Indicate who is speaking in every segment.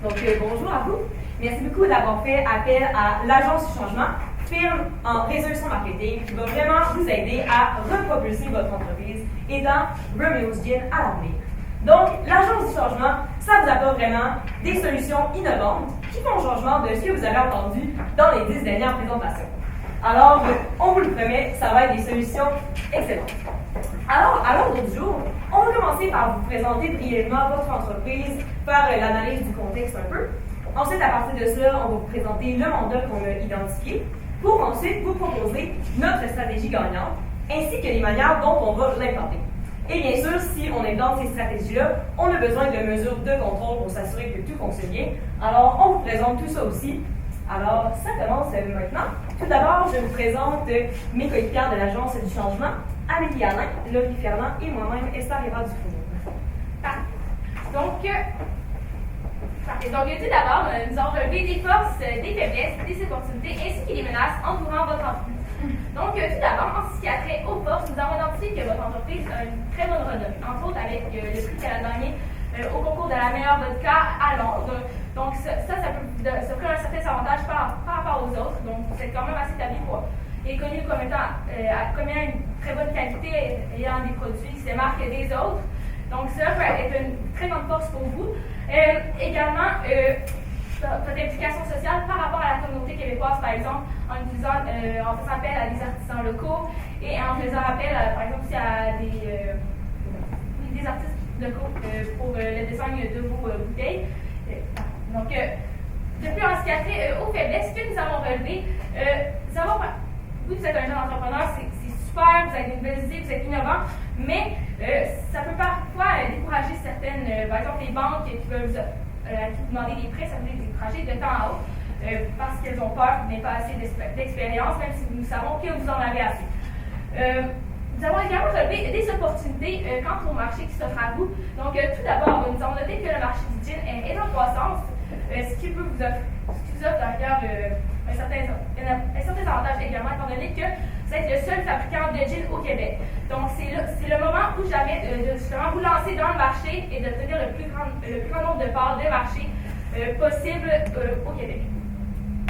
Speaker 1: Donc, bonjour à vous. Merci beaucoup d'avoir fait appel à l'Agence du changement, firme en résolution marketing qui va vraiment vous aider à repropulser votre entreprise étant Romeo's Gin à l'avenir. Donc, l'Agence du changement, ça vous apporte vraiment des solutions innovantes qui font changement de ce que vous avez entendu dans les 10 dernières présentations. Alors, on vous le promet, ça va être des solutions excellentes. Alors, à l'ordre du jour, on va commencer par vous présenter brièvement votre entreprise, faire l'analyse du contexte un peu. Ensuite, à partir de cela, on va vous présenter le mandat qu'on a identifié pour ensuite vous proposer notre stratégie gagnante ainsi que les manières dont on va l'implanter. Et bien sûr, si on implante ces stratégies-là, on a besoin de mesures de contrôle pour s'assurer que tout fonctionne bien. Alors, on vous présente tout ça aussi. Alors, ça commence maintenant. Tout d'abord, je vous présente mes coéquipières de l'Agence du changement, Amélie Alain, Laurie Fernand et moi-même, Esther Eva Dufourneau.
Speaker 2: Donc, tout d'abord, nous avons relevé des forces, des faiblesses, des opportunités ainsi que des menaces entourant votre entreprise. Donc, tout d'abord, en ce qui a trait aux forces, nous avons identifié que votre entreprise a une très bonne renommée, entre autres avec le prix qu'elle a gagné au concours de la meilleure vodka à Londres. Donc, ça peut offrir un certain avantage par rapport aux autres. Donc, vous êtes quand même assez établi pour et connu comme étant une très bonne qualité ayant des produits qui se démarquent des autres. Donc, ça peut être une très grande force pour vous. Également, votre implication sociale par rapport à la communauté québécoise, par exemple, en faisant appel à des artisans locaux et en faisant appel, par exemple, aussi à des artistes locaux pour le design de vos bouteilles. Donc, depuis en ce qui a trait aux faiblesses que nous avons relevées, vous êtes un jeune entrepreneur, c'est super, vous avez une belle idée, vous êtes innovant, mais ça peut parfois décourager certaines, par exemple les banques qui veulent vous demander des prêts, ça peut les décourager de temps à autre parce qu'elles ont peur de n'aient pas assez d'expérience, même si nous savons que vous en avez assez. Nous avons également relevé des opportunités quant au marché qui s'offre à vous. Donc, tout d'abord, nous avons noté que le marché du gin est en croissance, ce qui vous offre d'ailleurs un certain avantage également, étant donné que vous êtes le seul fabricant de gin au Québec. Donc, c'est le moment où jamais de justement vous lancer dans le marché et d'obtenir le plus grand nombre de parts de marché possible au Québec.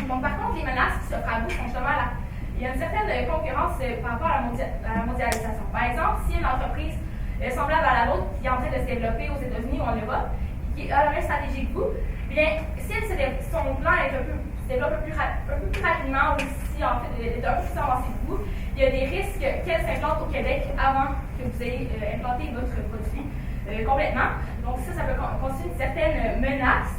Speaker 2: Donc, par contre, les menaces qui s'offrent à vous sont justement là. Il y a une certaine concurrence par rapport à la mondialisation. Par exemple, si une entreprise semblable à la vôtre qui est en train de se développer aux États-Unis ou en Europe, qui a la même stratégie que vous, bien, si son plan se développe un peu plus rapidement ou si en fait est un peu plus avancé que vous, il y a des risques qu'elle s'implante au Québec avant que vous ayez implanté votre produit complètement. Donc ça peut constituer une certaine menace.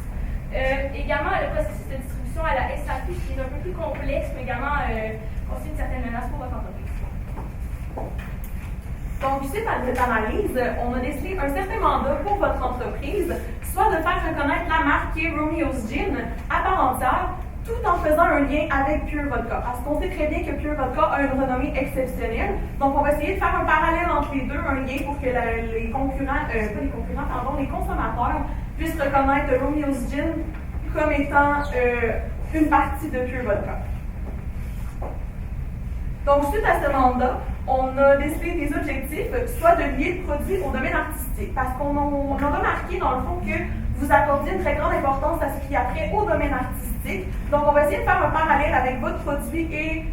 Speaker 2: Également, le processus de distribution à la SAQ qui est un peu plus complexe, mais également constitue une certaine menace pour votre entreprise.
Speaker 1: Donc, suite à cette analyse, on a décidé un certain mandat pour votre entreprise, soit de faire reconnaître la marque qui est Romeo's Gin à part entière, tout en faisant un lien avec Pure Vodka. Parce qu'on sait très bien que Pure Vodka a une renommée exceptionnelle. Donc, on va essayer de faire un parallèle entre les deux, un lien pour que les consommateurs puissent reconnaître Romeo's Gin comme étant une partie de Pure Vodka. Donc, suite à ce mandat, on a décidé des objectifs, soit de lier le produit au domaine artistique, parce qu'on a remarqué, dans le fond, que vous accordiez une très grande importance à ce qui a trait au domaine artistique. Donc, on va essayer de faire un parallèle avec votre produit et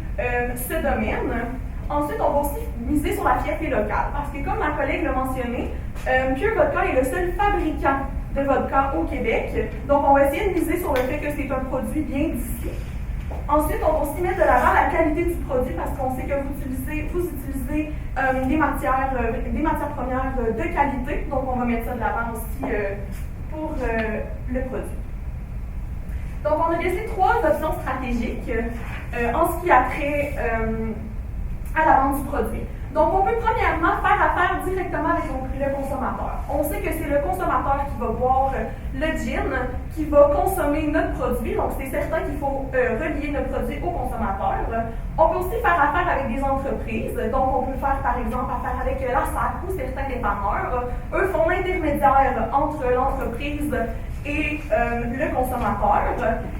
Speaker 1: ce domaine. Ensuite, on va aussi miser sur la fierté locale, parce que comme ma collègue l'a mentionné, Pure Vodka est le seul fabricant de vodka au Québec. Donc, on va essayer de miser sur le fait que c'est un produit bien d'ici. Ensuite, on va aussi mettre de l'avant la qualité du produit parce qu'on sait que vous utilisez des matières premières de qualité. Donc, on va mettre ça de l'avant aussi pour le produit. Donc, on a décidé 3 options stratégiques en ce qui a trait à la vente du produit. Donc, on peut premièrement faire affaire directement avec le consommateur. On sait que c'est le consommateur qui va boire le gin, qui va consommer notre produit. Donc, c'est certain qu'il faut relier notre produit au consommateur. On peut aussi faire affaire avec des entreprises. Donc, on peut faire, par exemple, affaire avec la SAC ou certains dépanneurs. Eux font l'intermédiaire entre l'entreprise et le consommateur.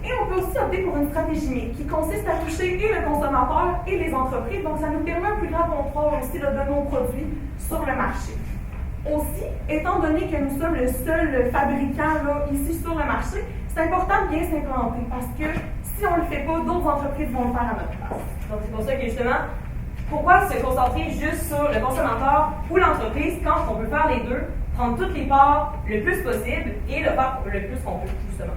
Speaker 1: Et on peut aussi opter pour une stratégie mixte qui consiste à toucher et le consommateur et les entreprises. Donc, ça nous permet un plus grand contrôle aussi de nos produits sur le marché. Aussi, étant donné que nous sommes le seul fabricant ici sur le marché, c'est important de bien s'implanter parce que si on ne le fait pas, d'autres entreprises vont le faire à notre place.
Speaker 3: Donc, c'est pour ça que justement, pourquoi se concentrer juste sur le consommateur ou l'entreprise quand on peut faire les deux, prendre toutes les parts le plus possible et le faire le plus qu'on peut, justement.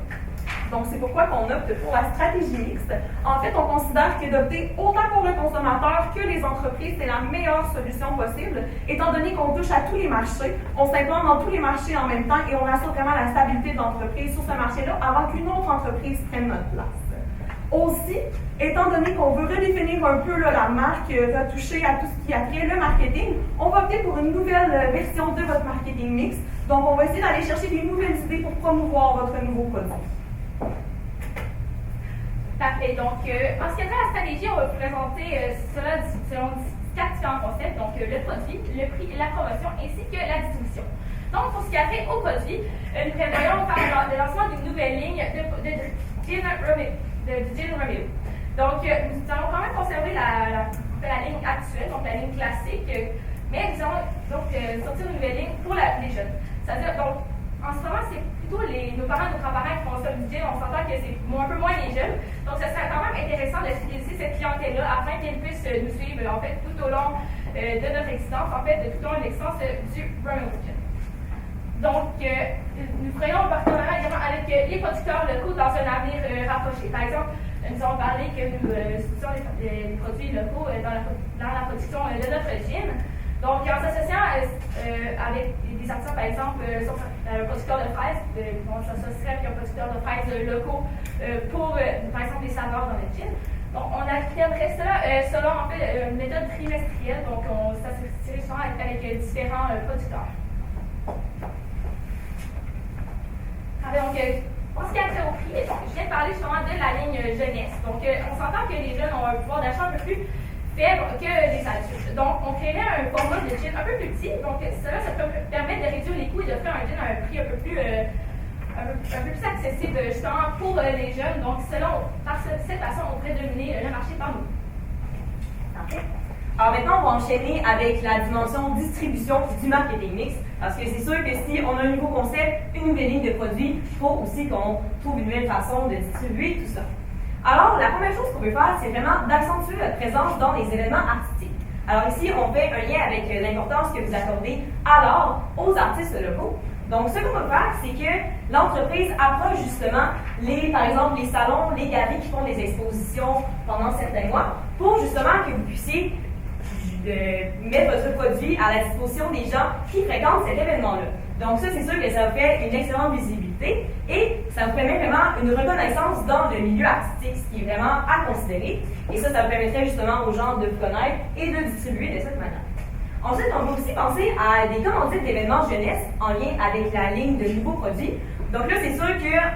Speaker 1: Donc, c'est pourquoi on opte pour la stratégie mixte. En fait, on considère que d'opter autant pour le consommateur que les entreprises, c'est la meilleure solution possible, étant donné qu'on touche à tous les marchés, on s'implante dans tous les marchés en même temps et on assure vraiment la stabilité de l'entreprise sur ce marché-là avant qu'une autre entreprise prenne notre place. Aussi, étant donné qu'on veut redéfinir un peu là, la marque, va toucher à tout ce qui a trait le marketing, on va opter pour une nouvelle version de votre marketing mix. Donc, on va essayer d'aller chercher des nouvelles idées pour promouvoir votre nouveau produit.
Speaker 2: Parfait. Donc, en ce qui a trait à la stratégie, on va vous présenter cela selon 4 différents concepts. Donc, le produit, le prix, la promotion ainsi que la distribution. Donc, pour ce qui a trait au produit, nous prévoyons faire le lancement d'une nouvelle ligne de gin Romeo. Donc, nous allons quand même conserver la ligne actuelle, donc la ligne classique, mais nous allons donc sortir une nouvelle ligne pour les jeunes. C'est-à-dire, donc, en ce moment, c'est plutôt nos parents, nos grands-parents qui consomment du gin. On s'entend que c'est un peu moins les jeunes. Donc, ça serait quand même intéressant de fidéliser cette clientèle-là afin qu'elle puisse nous suivre, en fait, tout au long de notre existence, en fait, tout au long de l'existence du Romeo Gin. Donc, nous ferions un partenariat également avec les producteurs locaux dans un avenir rapproché. Par exemple, nous avons parlé que nous utilisons les produits locaux dans la production de notre gin. Donc, en s'associant avec des artisans, par exemple, un producteur de fraises, on s'associerait avec un producteur de fraises locaux pour, par exemple, des saveurs dans le gin. Donc, on appliquerait cela selon, en fait, une méthode trimestrielle. Donc, on s'associerait souvent avec différents producteurs. Donc, en ce qui a trait au prix, je viens de parler justement de la ligne jeunesse. Donc, on s'entend que les jeunes ont un pouvoir d'achat un peu plus faible que les adultes. Donc, on créerait un format de gin un peu plus petit. Donc, cela, ça peut permettre de réduire les coûts et d'offrir un gin à un prix un peu plus accessible justement pour les jeunes. Donc, par cette façon, on pourrait dominer le marché par nous.
Speaker 3: Parfait. Alors maintenant, on va enchaîner avec la dimension distribution du marketing mix, parce que c'est sûr que si on a un nouveau concept, une nouvelle ligne de produits, il faut aussi qu'on trouve une nouvelle façon de distribuer tout ça. Alors, la première chose qu'on veut faire, c'est vraiment d'accentuer notre présence dans les événements artistiques. Alors ici, on fait un lien avec l'importance que vous accordez alors aux artistes locaux. Donc, ce qu'on va faire, c'est que l'entreprise approche justement, par exemple, les salons, les galeries qui font des expositions pendant certains mois, pour justement que vous puissiez mettre votre produit à la disposition des gens qui fréquentent cet événement-là. Donc ça, c'est sûr que ça vous fait une excellente visibilité et ça vous permet vraiment une reconnaissance dans le milieu artistique, ce qui est vraiment à considérer. Et ça vous permettrait justement aux gens de vous connaître et de distribuer de cette manière. Ensuite, on va aussi penser à des commandites d'événements jeunesse en lien avec la ligne de nouveaux produits. Donc là, c'est sûr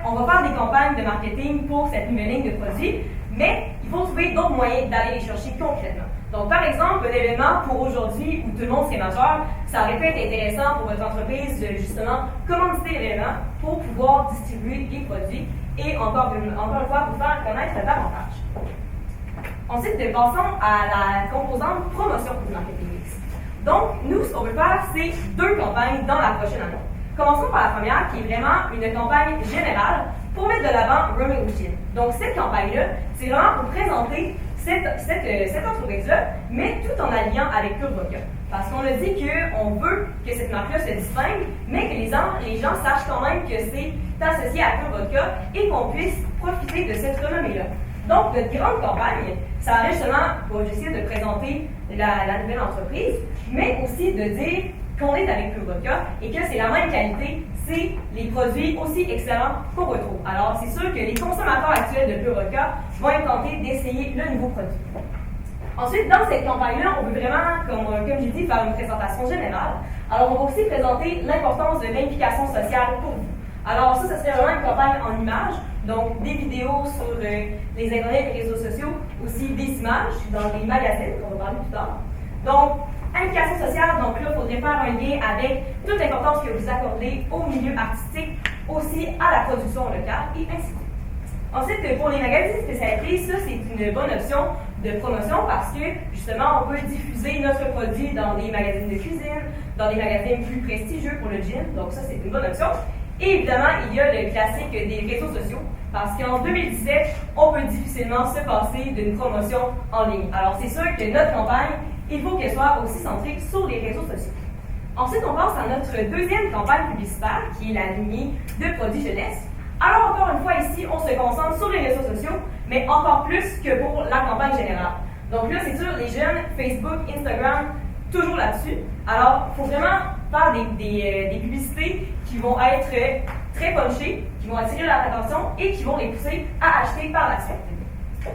Speaker 3: qu'on va faire des campagnes de marketing pour cette nouvelle ligne de produits, mais il faut trouver d'autres moyens d'aller les chercher concrètement. Donc, par exemple, un événement pour aujourd'hui où tout le monde serait majeur, ça aurait pu être intéressant pour votre entreprise de justement commanditer l'événement pour pouvoir distribuer les produits et encore une fois, vous faire connaître davantage. Ensuite, passons à la composante promotion du marketing mix. Donc, nous, ce qu'on veut faire, c'est 2 campagnes dans la prochaine année. Commençons par la première, qui est vraiment une campagne générale pour mettre de l'avant Romeo Gin. Donc, cette campagne-là, c'est vraiment pour présenter cette entreprise-là, mais tout en alliant avec Pure Vodka. Parce qu'on a dit qu'on veut que cette marque-là se distingue, mais que les gens sachent quand même que c'est associé à Pure Vodka et qu'on puisse profiter de cette renommée-là. Donc, notre grande campagne, ça va justement pour essayer de présenter la nouvelle entreprise, mais aussi de dire qu'on est avec Pure Vodka et que c'est la même qualité, c'est les produits aussi excellents qu'on retrouve. Alors, c'est sûr que les consommateurs actuels de Pure Vodka vont être tentés d'essayer le nouveau produit. Ensuite, dans cette campagne-là, on veut vraiment, comme j'ai dit, faire une présentation générale. Alors, on va aussi présenter l'importance de l'implication sociale pour vous. Alors, ça serait vraiment une campagne en images, donc des vidéos sur les internets et les réseaux sociaux, aussi des images dans les magazines, qu'on va parler plus tard. Donc, implication sociale, donc là, il faudrait faire un lien avec toute l'importance que vous accordez au milieu artistique, aussi à la production locale et ainsi de suite. Ensuite, pour les magazines spécialisés, ça, c'est une bonne option de promotion parce que, justement, on peut diffuser notre produit dans des magazines de cuisine, dans des magazines plus prestigieux pour le gin, donc ça, c'est une bonne option. Et évidemment, il y a le classique des réseaux sociaux, parce qu'en 2017, on peut difficilement se passer d'une promotion en ligne. Alors, c'est sûr que notre campagne, il faut qu'elle soit aussi centrée sur les réseaux sociaux. Ensuite, on passe à notre deuxième campagne publicitaire, qui est la lignée de produits jeunesse. Alors, encore une fois, ici, on se concentre sur les réseaux sociaux, mais encore plus que pour la campagne générale. Donc là, c'est sûr, les jeunes, Facebook, Instagram, toujours là-dessus. Alors, il faut vraiment faire des publicités qui vont être très punchées, qui vont attirer leur attention et qui vont les pousser à acheter par la suite.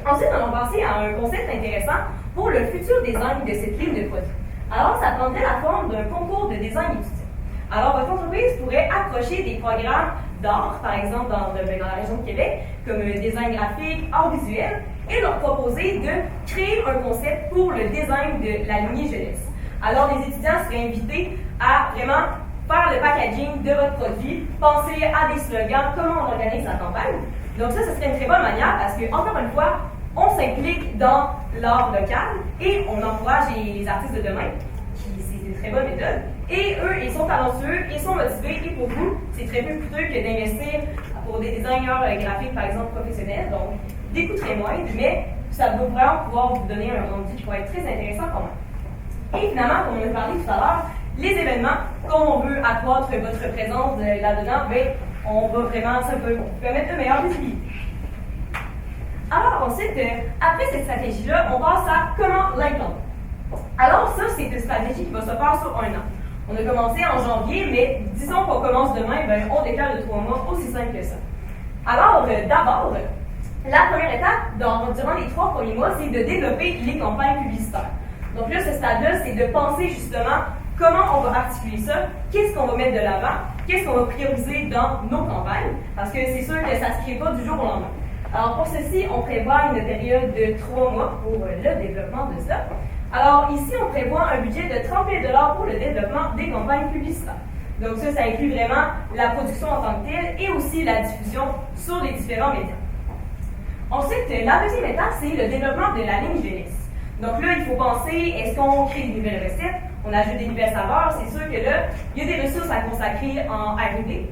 Speaker 3: Ensuite, on va passer à un concept intéressant pour le futur design de cette ligne de produits. Alors, ça prendrait la forme d'un concours de design étudiant. Alors, votre entreprise pourrait approcher des programmes d'art, par exemple dans la région de Québec, comme design graphique, art visuel, et leur proposer de créer un concept pour le design de la lignée jeunesse. Alors, les étudiants seraient invités à vraiment faire le packaging de votre produit, penser à des slogans, comment on organise la campagne. Donc ça serait une très bonne manière parce que, encore une fois, on s'implique dans l'art local et on encourage les artistes de demain, c'est une très bonne méthode. Et eux, ils sont talentueux, ils sont motivés et pour vous, c'est très peu coûteux que d'investir pour des designers graphiques, par exemple, professionnels. Donc, des coûts très moindres, mais ça va vraiment pouvoir vous donner un rendu qui va être très intéressant quand même. Et finalement, comme on a parlé tout à l'heure, les événements, comme on veut accroître votre présence là-dedans, ben, on va vraiment, ça peut permettre de meilleure visibilité. Alors ensuite, après cette stratégie-là, on passe à comment l'implanter. Alors ça, c'est une stratégie qui va se faire sur un an. On a commencé en janvier, mais disons qu'on commence demain, ben, on décale de 3 mois, aussi simple que ça. Alors d'abord, la première étape, durant les 3 premiers mois, c'est de développer les campagnes publicitaires. Donc là, ce stade-là, c'est de penser justement comment on va articuler ça, qu'est-ce qu'on va mettre de l'avant, qu'est-ce qu'on va prioriser dans nos campagnes, parce que c'est sûr que ça ne se crée pas du jour au lendemain. Alors pour ceci, on prévoit une période de 3 mois pour le développement de ça. Alors ici, on prévoit un budget de 30 000 $ pour le développement des campagnes publicitaires. Donc ça inclut vraiment la production en tant que telle et aussi la diffusion sur les différents médias. Ensuite, la deuxième étape, c'est le développement de la ligne jeunesse. Donc là, il faut penser, est-ce qu'on crée de nouvelles recettes, on ajoute des nouvelles saveurs, c'est sûr que là, il y a des ressources à consacrer en R&D.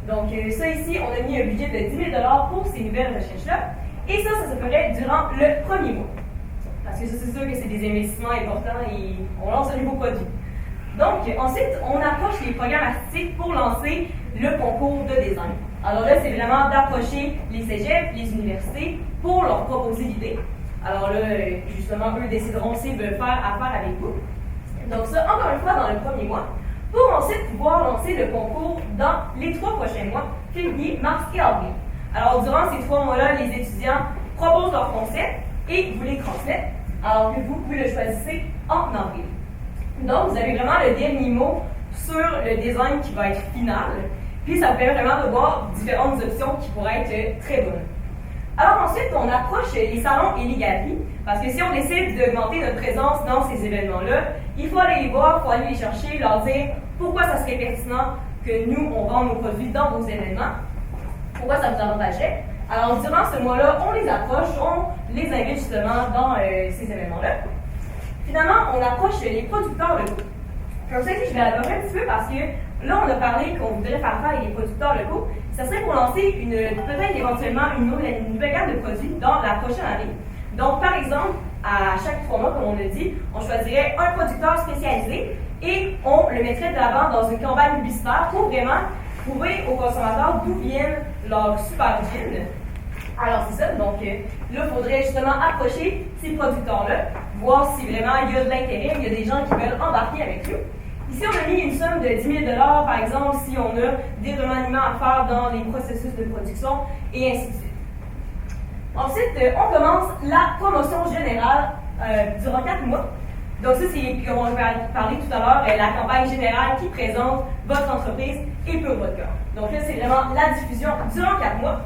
Speaker 3: Donc ça ici, on a mis un budget de 10 000 $ pour ces nouvelles recherches-là. Et ça se ferait durant le premier mois. Parce que ça, c'est sûr que c'est des investissements importants et on lance un nouveau produit. Donc ensuite, on approche les programmes artistiques pour lancer le concours de design. Alors là, c'est vraiment d'approcher les cégeps, les universités pour leur proposer l'idée. Alors là, justement, eux décideront s'ils veulent faire affaire avec vous. Donc ça, encore une fois, dans le premier mois, pour ensuite pouvoir lancer le concours dans les 3 prochains mois, février, mars et avril. Alors, durant ces 3 mois-là, les étudiants proposent leur concept et vous les transmettent, alors que vous pouvez le choisir en avril. Donc, vous avez vraiment le dernier mot sur le design qui va être final, puis ça vous permet vraiment de voir différentes options qui pourraient être très bonnes. Alors ensuite, on approche les salons et les galeries, parce que si on décide d'augmenter notre présence dans ces événements-là, il faut aller les voir, il faut aller les chercher, leur dire pourquoi ça serait pertinent que nous, on vende nos produits dans vos événements, pourquoi ça vous avantagerait. Alors durant ce mois-là, on les approche, on les invite justement dans ces événements-là. Finalement, on approche les producteurs locaux. Comme ça, je vais aborder un petit peu parce que là, on a parlé qu'on voudrait faire affaire avec les producteurs locaux. Ça serait pour lancer peut-être éventuellement une nouvelle gamme de produits dans la prochaine année. Donc, par exemple, à chaque 3 mois, comme on l'a dit, on choisirait un producteur spécialisé et on le mettrait de l'avant dans une campagne publicitaire pour vraiment prouver aux consommateurs d'où viennent leurs super jeans. Alors, c'est ça. Donc, là, il faudrait justement approcher ces producteurs-là, voir si vraiment il y a de l'intérêt, il y a des gens qui veulent embarquer avec eux. Ici, on a mis une somme de 10 000 $, par exemple, si on a des remaniements à faire dans les processus de production, et ainsi de suite. Ensuite, on commence la promotion générale durant 4 mois. Donc ça, c'est, comme on a parlé tout à l'heure, la campagne générale qui présente votre entreprise et pour votre cœur. Donc là, c'est vraiment la diffusion durant 4 mois.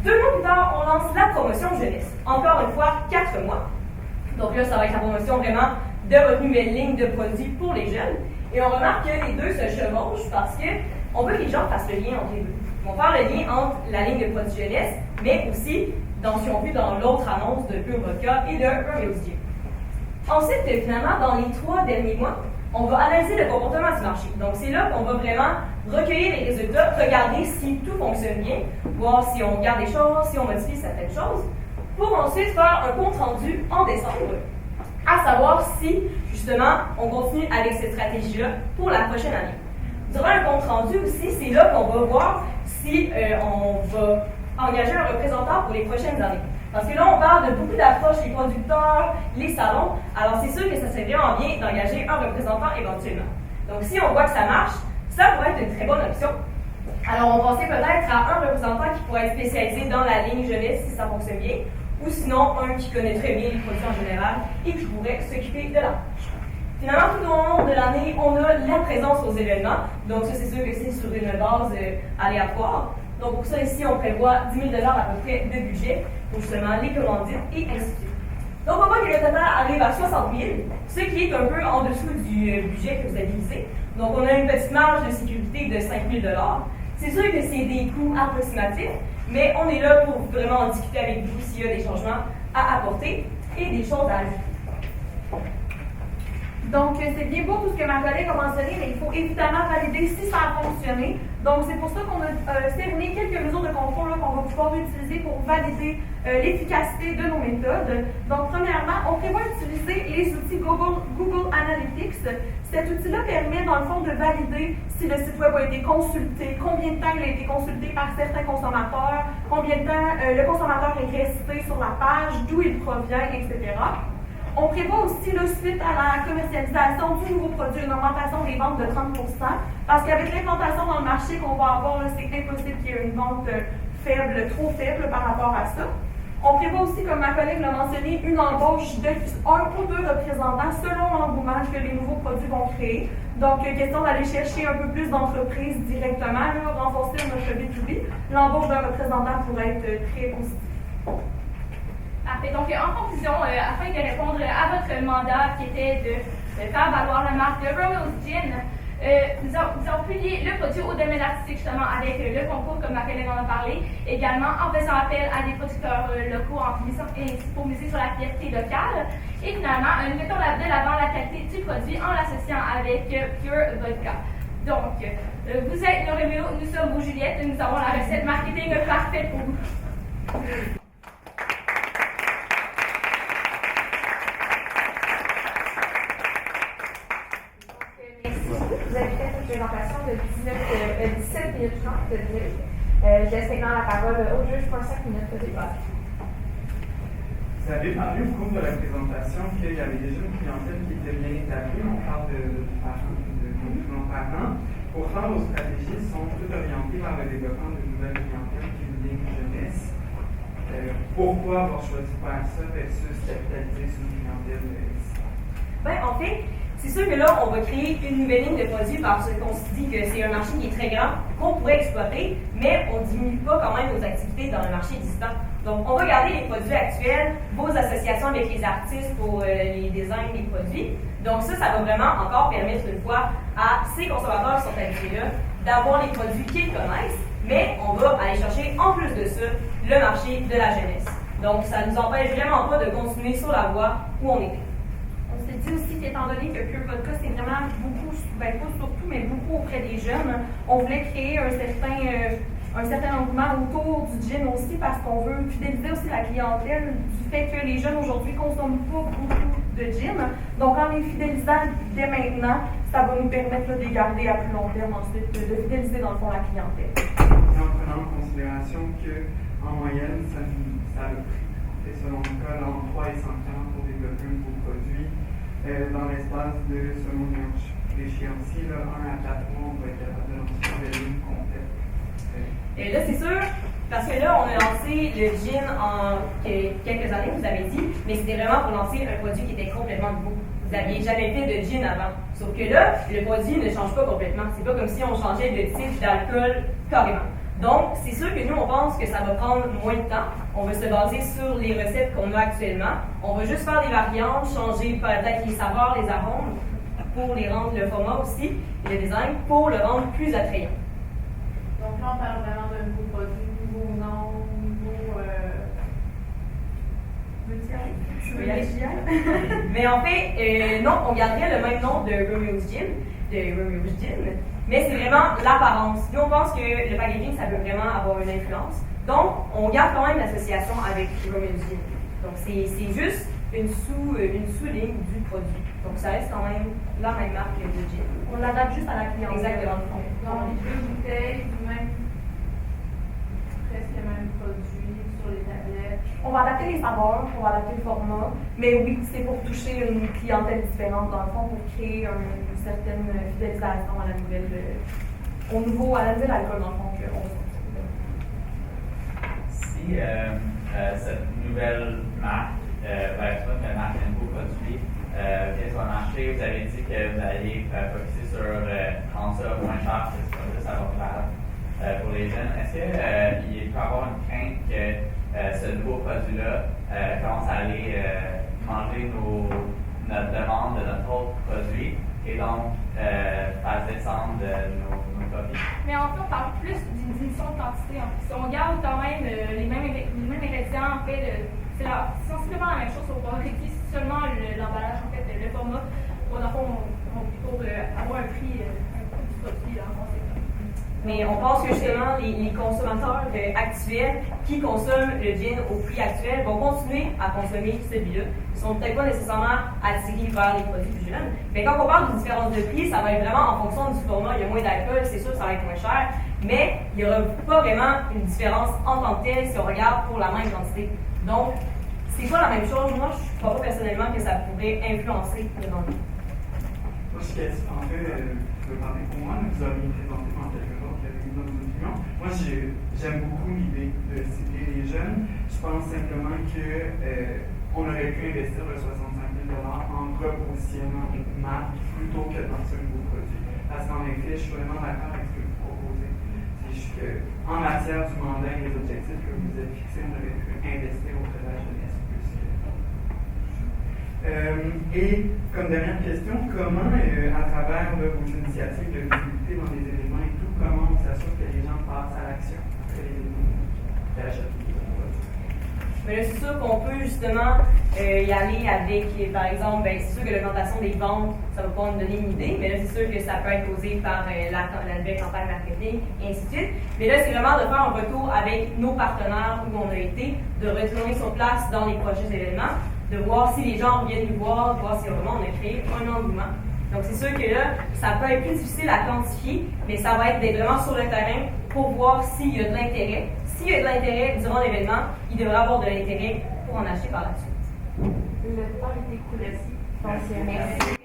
Speaker 3: 2 mois plus tard, on lance la promotion jeunesse. Encore une fois, 4 mois. Donc là, ça va être la promotion vraiment de votre nouvelle ligne de produits pour les jeunes. Et on remarque que les deux se chevauchent parce qu'on veut que les gens fassent le lien entre les deux. Ils vont faire le lien entre la ligne de produits jeunesse, mais aussi dans ce qu'on a vu dans l'autre annonce de Pure Vodka et de Romeo Dieu. Ensuite, finalement, dans les 3 derniers mois, on va analyser le comportement du marché. Donc, c'est là qu'on va vraiment recueillir les résultats, regarder si tout fonctionne bien, voir si on garde des choses, si on modifie certaines choses, pour ensuite faire un compte rendu en décembre, à savoir si, justement, on continue avec cette stratégie-là pour la prochaine année. Durant un compte rendu aussi, c'est là qu'on va voir si on va engager un représentant pour les prochaines années. Parce que là, on parle de beaucoup d'approches, les producteurs, les salons. Alors, c'est sûr que ça serait vraiment bien d'engager un représentant éventuellement. Donc, si on voit que ça marche, ça pourrait être une très bonne option. Alors, on pensait peut-être à un représentant qui pourrait être spécialisé dans la ligne jeunesse, si ça fonctionne bien, ou sinon un qui connaît très bien les produits en général et qui pourrait s'occuper de la pêche. Finalement, tout au long de l'année, on a la présence aux événements. Donc, ça, c'est sûr que c'est sur une base aléatoire. Donc, pour ça, ici, on prévoit 10 000 à peu près de budget pour justement les commandites et ainsi de suite. Donc, on voit que le total arrive à 60 000, ce qui est un peu en dessous du budget que vous avez visé. Donc, on a une petite marge de sécurité de 5 000 $. C'est sûr que c'est des coûts approximatifs, mais on est là pour vraiment en discuter avec vous s'il y a des changements à apporter et des choses à ajouter.
Speaker 1: Donc, c'est bien beau tout ce que ma collègue a mentionné, mais il faut évidemment valider si ça a fonctionné. Donc, c'est pour ça qu'on a cerné quelques mesures de contrôle qu'on va pouvoir utiliser pour valider l'efficacité de nos méthodes. Donc, premièrement, on prévoit utiliser les outils Google Analytics. Cet outil-là permet, dans le fond, de valider si le site web a été consulté, combien de temps il a été consulté par certains consommateurs, combien de temps le consommateur est resté sur la page, d'où il provient, etc. On prévoit aussi, là, suite à la commercialisation du nouveau produit, une augmentation des ventes de 30 % parce qu'avec l'implantation dans le marché qu'on va avoir, c'est impossible qu'il y ait une vente faible, trop faible par rapport à ça. On prévoit aussi, comme ma collègue l'a mentionné, une embauche de 1 ou 2 représentants selon l'engouement que les nouveaux produits vont créer. Donc, question d'aller chercher un peu plus d'entreprises directement, là, renforcer notre B2B. L'embauche d'un représentant pourrait être très positive.
Speaker 2: Parfait. Donc, en conclusion, afin de répondre à votre mandat qui était de faire valoir la marque de Royal Gin, nous avons publié le produit au domaine artistique justement avec le concours, comme ma collègue en a parlé, également en faisant appel à des producteurs locaux pour miser sur la fierté locale. Et finalement, nous mettons de l'avant la qualité du produit en l'associant avec Pure Vodka. Donc, vous êtes nos Roméo, nous sommes vos Juliette, nous avons la recette marketing parfaite pour vous.
Speaker 4: Vous avez fait une présentation de 17 minutes 30 de dire. Je laisse maintenant la parole au juge pour 5 minutes de débat.
Speaker 5: Vous avez parlé au cours de la présentation qu'il y avait déjà une clientèle qui était bien établie. On parle de parents, de grands-parents. Pourtant, vos stratégies sont toutes orientées vers le développement de nouvelles clientèles qui est une ligne jeunesse. Pourquoi avoir choisi de faire ça versus capitaliser sur une clientèle
Speaker 3: Ben, en fait, c'est sûr que là, on va créer une nouvelle ligne de produits parce qu'on se dit que c'est un marché qui est très grand, qu'on pourrait exploiter, mais on ne diminue pas quand même nos activités dans le marché existant. Donc, on va garder les produits actuels, vos associations avec les artistes pour les designs des produits. Donc, ça va vraiment encore permettre une fois à ces consommateurs qui sont habitués là d'avoir les produits qu'ils connaissent, mais on va aller chercher en plus de ça le marché de la jeunesse. Donc, ça ne nous empêche vraiment pas de continuer sur la voie où on était.
Speaker 1: On s'est dit aussi qu'étant donné que Pure Vodka, c'est vraiment beaucoup, ben pas surtout, mais beaucoup auprès des jeunes, on voulait créer un certain engouement autour du gin aussi parce qu'on veut fidéliser aussi la clientèle du fait que les jeunes aujourd'hui ne consomment pas beaucoup de gin. Donc, en les fidélisant dès maintenant, ça va nous permettre là, de les garder à plus long terme ensuite, de fidéliser dans le fond la clientèle.
Speaker 5: Et en prenant en considération qu'en moyenne, ça a pris, selon le cas, entre 3 et 5 ans pour développer un nouveau produit. Dans l'espace de, selon l'échéancier, 1 à 4 mois, on va être capable de lancer une nouvelle ligne complète.
Speaker 3: Et là, c'est sûr, parce que là, on a lancé le gin en quelques années, vous avez dit, mais c'était vraiment pour lancer un produit qui était complètement nouveau. Vous n'aviez jamais fait de gin avant. Sauf que là, le produit ne change pas complètement. C'est pas comme si on changeait de type d'alcool carrément. Donc, c'est sûr que nous, on pense que ça va prendre moins de temps. On va se baser sur les recettes qu'on a actuellement. On va juste faire des variantes, changer peut-être les saveurs, les arômes, pour les rendre le format aussi, et le design, pour le rendre plus attrayant.
Speaker 4: Donc là, on parle vraiment d'un nouveau produit, nouveau nom, nouveau...
Speaker 3: tu veux y aller? Mais en fait, non, on garderait le même nom de Romeo's Gym, mais c'est vraiment l'apparence. Nous, on pense que le packaging, ça peut vraiment avoir une influence. Donc, on garde quand même l'association avec Romeo's Gym. Donc, c'est juste une sous-ligne du produit. Donc, ça reste quand même la même marque de gym.
Speaker 1: On l'adapte juste à la clientèle.
Speaker 3: Exactement.
Speaker 6: Donc, les deux bouteilles, presque le même produit sur les tablettes.
Speaker 1: On va adapter les saveurs, on va adapter le format, mais oui, c'est pour toucher une clientèle différente dans le fond, pour créer une certaine fidélisation à la nouvelle, à la nouvelle alcool dans le fond qu'on va sortir.
Speaker 7: Si cette nouvelle marque, la marque un nouveau produit, vient sur le marché, vous avez dit que vous allez focuser sur rendre ça moins cher, parce que ça va faire pour les jeunes. Est-ce qu'il peut y avoir une crainte que ce nouveau produit-là commence à aller manger notre demande de notre autre produit et donc faire descendre nos profits?
Speaker 2: Mais en fait, on parle plus d'une diminution de quantité. En fait. On garde quand même les mêmes ingrédients. En fait, c'est sensiblement la même chose. On va réduire seulement l'emballage, en fait, le format. Dans le fond, on va plutôt avoir un prix du produit en conséquence.
Speaker 3: Mais on pense que justement, les consommateurs actuels qui consomment le gin au prix actuel vont continuer à consommer celui-là. Ils ne sont peut-être pas nécessairement attirés vers les produits plus jeunes. Mais quand on parle d'une différence de prix, ça va être vraiment en fonction du format. Il y a moins d'alcool, c'est sûr que ça va être moins cher. Mais il n'y aura pas vraiment une différence en tant que telle si on regarde pour la même quantité. Donc, c'est pas la même chose. Moi, je ne crois pas personnellement que ça pourrait influencer le vendeur.
Speaker 5: Moi, en fait, je veux parler pour moi, vous avez présenté pendant quelques jours qu'il y avait une autre opinion. Moi, j'aime beaucoup l'idée de cibler les jeunes. Je pense simplement qu'on aurait pu investir le 65 000 en repositionnant une marque plutôt que dans ce nouveau produit. Parce qu'en effet, je suis vraiment d'accord avec ce que vous proposez. C'est juste qu'en matière du mandat et des objectifs que vous avez fixés, on aurait pu investir auprès de la jeunesse plus que. Et comme dernière question, comment, à travers vos initiatives de visibilité dans les événements et tout, comment on s'assure que les gens passent à l'action après les événements?
Speaker 3: Mais là, c'est sûr qu'on peut justement y aller avec, par exemple, c'est sûr que l'augmentation des ventes, ça ne va pas nous donner une idée, mais là, c'est sûr que ça peut être causé par la nouvelle campagne marketing, et ainsi de suite. Mais là, c'est vraiment de faire un retour avec nos partenaires où on a été, de retourner sur place dans les prochains événements, de voir si les gens viennent nous voir, de voir si vraiment on a créé un engouement. Donc, c'est sûr que là, ça peut être plus difficile à quantifier, mais ça va être d'être vraiment sur le terrain pour voir s'il y a de l'intérêt. S'il y a de l'intérêt durant l'événement, il devrait avoir de l'intérêt pour en acheter par la suite.
Speaker 4: Le temps est écoulé. Donc, merci.